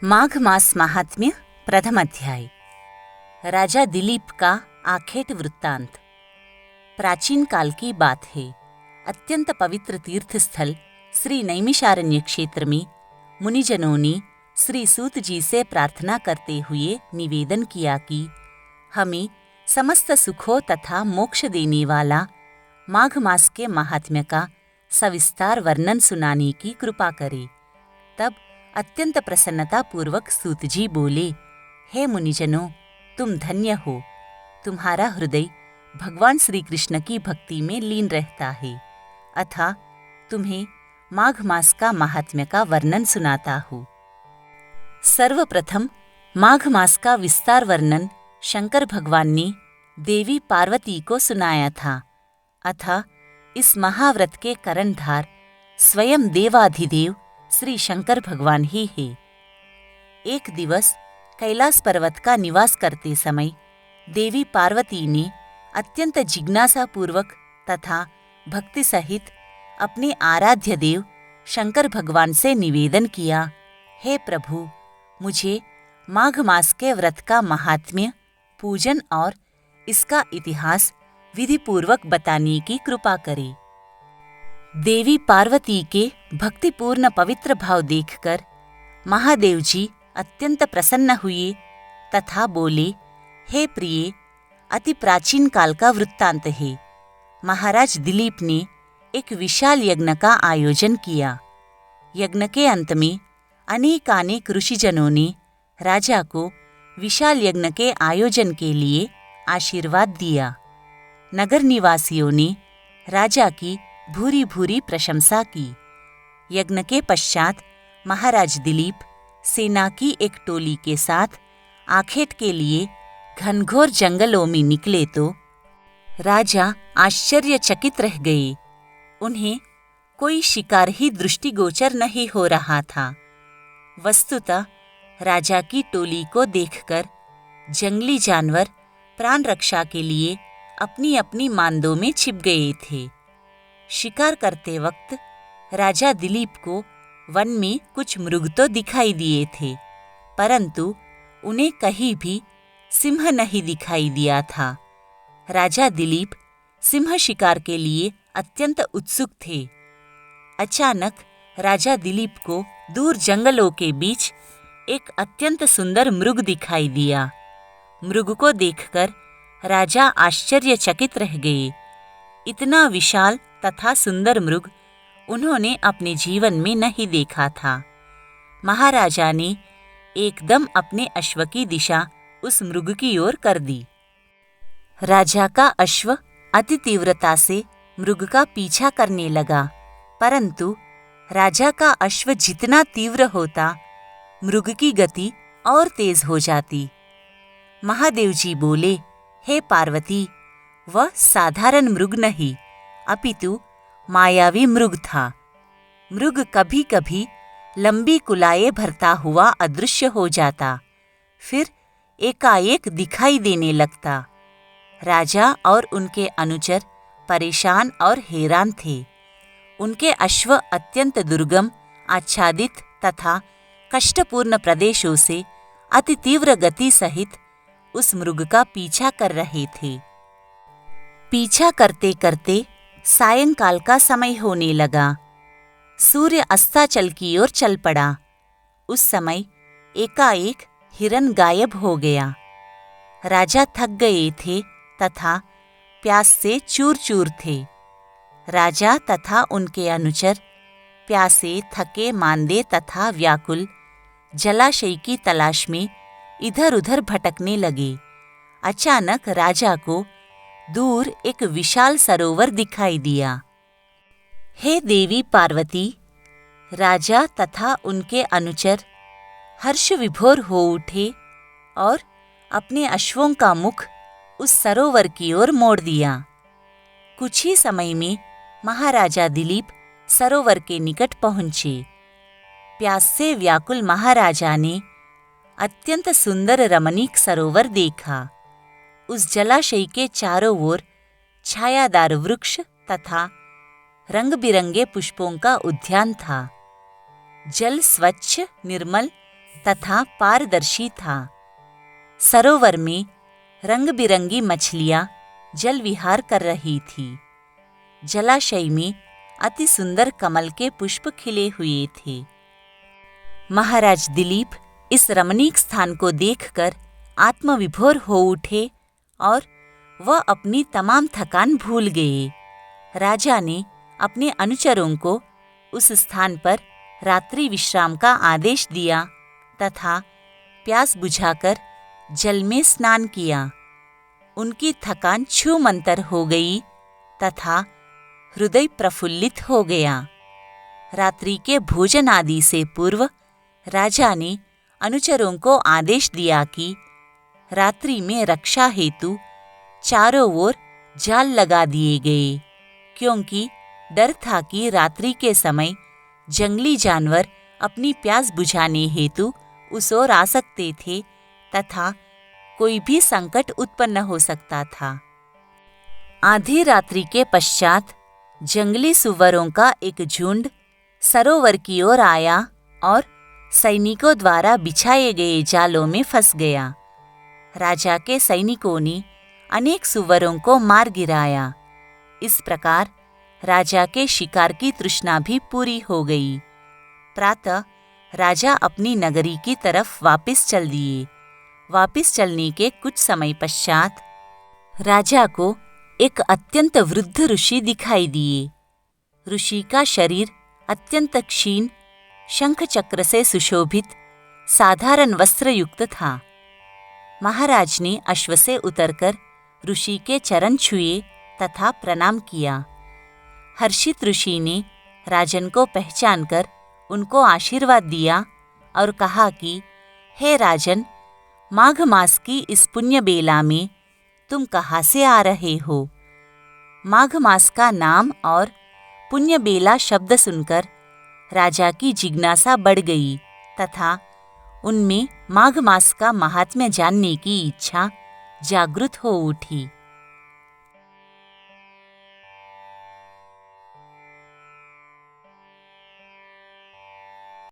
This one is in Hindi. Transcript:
माघ मास महात्म्य प्रथम अध्याय। राजा दिलीप का आखेट वृत्तांत। प्राचीन काल की बात है। अत्यंत पवित्र तीर्थ स्थल श्री नैमिषारण्य क्षेत्र में मुनिजनों ने श्री सूत जी से प्रार्थना करते हुए निवेदन किया कि हमें समस्त सुखों तथा मोक्ष देने वाला माघ मास के महात्म्य का सविस्तार वर्णन सुनाने की कृपा करे। तब अत्यंत प्रसन्नता पूर्वक सूत जी बोले, हे मुनिजनों, तुम धन्य हो। तुम्हारा हृदय भगवान श्री कृष्ण की भक्ति में लीन रहता है। अतः तुम्हें माघ मास का महात्म्य का वर्णन सुनाता हूँ। सर्वप्रथम माघ मास का विस्तार वर्णन शंकर भगवान ने देवी पार्वती को सुनाया था। अतः इस महाव्रत के कर्णधार स्वयं देवाधिदेव श्री शंकर भगवान ही है। एक दिवस कैलाश पर्वत का निवास करते समय देवी पार्वती ने अत्यंत जिज्ञासा पूर्वक तथा भक्ति सहित अपने आराध्य देव शंकर भगवान से निवेदन किया, हे प्रभु, मुझे माघ मास के व्रत का महात्म्य, पूजन और इसका इतिहास विधिपूर्वक बताने की कृपा करे। देवी पार्वती के भक्तिपूर्ण पवित्र भाव देखकर महादेव जी अत्यंत प्रसन्न हुए तथा बोले, हे प्रिय, अति प्राचीन काल का वृत्तांत है। महाराज दिलीप ने एक विशाल यज्ञ का आयोजन किया। यज्ञ के अंत में अनेकानेक ऋषिजनों ने राजा को विशाल यज्ञ के आयोजन के लिए आशीर्वाद दिया। नगर निवासियों ने राजा की भूरी भूरी प्रशंसा की। यज्ञ के पश्चात महाराज दिलीप सेना की एक टोली के साथ आखेट के लिए घनघोर जंगलों में निकले तो राजा आश्चर्यचकित रह गए। उन्हें कोई शिकार ही दृष्टिगोचर नहीं हो रहा था। वस्तुतः राजा की टोली को देखकर जंगली जानवर प्राण रक्षा के लिए अपनी अपनी मांदों में छिप गए थे। शिकार करते वक्त राजा दिलीप को वन में कुछ मृग तो दिखाई दिए थे, परंतु उन्हें कहीं भी सिंह नहीं दिखाई दिया था। राजा दिलीप सिंह शिकार के लिए अत्यंत उत्सुक थे। अचानक राजा दिलीप को दूर जंगलों के बीच एक अत्यंत सुंदर मृग दिखाई दिया। मृग को देखकर राजा आश्चर्यचकित रह गए। इतना विशाल तथा सुंदर मृग उन्होंने अपने जीवन में नहीं देखा था। महाराजा ने एकदम अपने अश्व की दिशा उस मृग की ओर कर दी। राजा का अश्व अति तीव्रता से मृग का पीछा करने लगा, परंतु राजा का अश्व जितना तीव्र होता, मृग की गति और तेज हो जाती। महादेव जी बोले, हे पार्वती, वह साधारण मृग नहीं, अपितु मायावी मृग था। मृग कभी कभी लंबी कुलाएं भरता हुआ अदृश्य हो जाता, फिर एकाएक दिखाई देने लगता। राजा और उनके अनुचर परेशान और हैरान थे। उनके अश्व अत्यंत दुर्गम, आच्छादित तथा कष्टपूर्ण प्रदेशों से अति तीव्र गति सहित उस मृग का पीछा कर रहे थे। पीछा करते करते सायंकाल का समय होने लगा। सूर्य अस्ताचल की ओर चल पड़ा। उस समय एकाएक हिरन गायब हो गया। राजा थक गए थे तथा प्यास से चूर चूर थे। राजा तथा उनके अनुचर प्यासे, थके, मांदे तथा व्याकुल जलाशय की तलाश में इधर उधर भटकने लगे। अचानक राजा को दूर एक विशाल सरोवर दिखाई दिया। हे देवी पार्वती, राजा तथा उनके अनुचर हर्ष विभोर हो उठे और अपने अश्वों का मुख उस सरोवर की ओर मोड़ दिया। कुछ ही समय में महाराजा दिलीप सरोवर के निकट पहुंचे। प्यास से व्याकुल महाराजा ने अत्यंत सुंदर रमणीक सरोवर देखा। उस जलाशय के चारों ओर छायादार वृक्ष तथा रंग बिरंगे पुष्पों का उद्यान था। जल स्वच्छ, निर्मल, तथा पारदर्शी था। सरोवर में रंग बिरंगी मछलियां जल विहार कर रही थी। जलाशय में अति सुंदर कमल के पुष्प खिले हुए थे। महाराज दिलीप इस रमणीक स्थान को देखकर आत्मविभोर हो उठे और वह अपनी तमाम थकान भूल गए। राजा ने अपने अनुचरों को उस स्थान पर रात्रि विश्राम का आदेश दिया तथा प्यास बुझाकर जल में स्नान किया। उनकी थकान छूमंतर हो गई तथा हृदय प्रफुल्लित हो गया। रात्रि के भोजन आदि से पूर्व राजा ने अनुचरों को आदेश दिया कि रात्रि में रक्षा हेतु चारों ओर जाल लगा दिए गए, क्योंकि डर था कि रात्रि के समय जंगली जानवर अपनी प्यास बुझाने हेतु उस ओर आ सकते थे तथा कोई भी संकट उत्पन्न हो सकता था। आधी रात्रि के पश्चात जंगली सुअरों का एक झुंड सरोवर की ओर आया और सैनिकों द्वारा बिछाए गए जालों में फंस गया। राजा के सैनिकों ने अनेक सुअरों को मार गिराया। इस प्रकार राजा के शिकार की तृष्णा भी पूरी हो गई। प्रातः राजा अपनी नगरी की तरफ वापस चल दिए। वापस चलने के कुछ समय पश्चात राजा को एक अत्यंत वृद्ध ऋषि दिखाई दिए। ऋषि का शरीर अत्यंत क्षीण, शंख चक्र से सुशोभित साधारण वस्त्र युक्त था। महाराज ने अश्व से उतरकर ऋषि के चरण छुए तथा प्रणाम किया। हर्षित ऋषि ने राजन को पहचानकर उनको आशीर्वाद दिया और कहा कि हे राजन, माघ मास की इस पुण्य बेला में तुम कहाँ से आ रहे हो? माघ मास का नाम और पुण्य बेला शब्द सुनकर राजा की जिज्ञासा बढ़ गई तथा उनमें माघ मास का महात्म्य जानने की इच्छा जागृत हो उठी।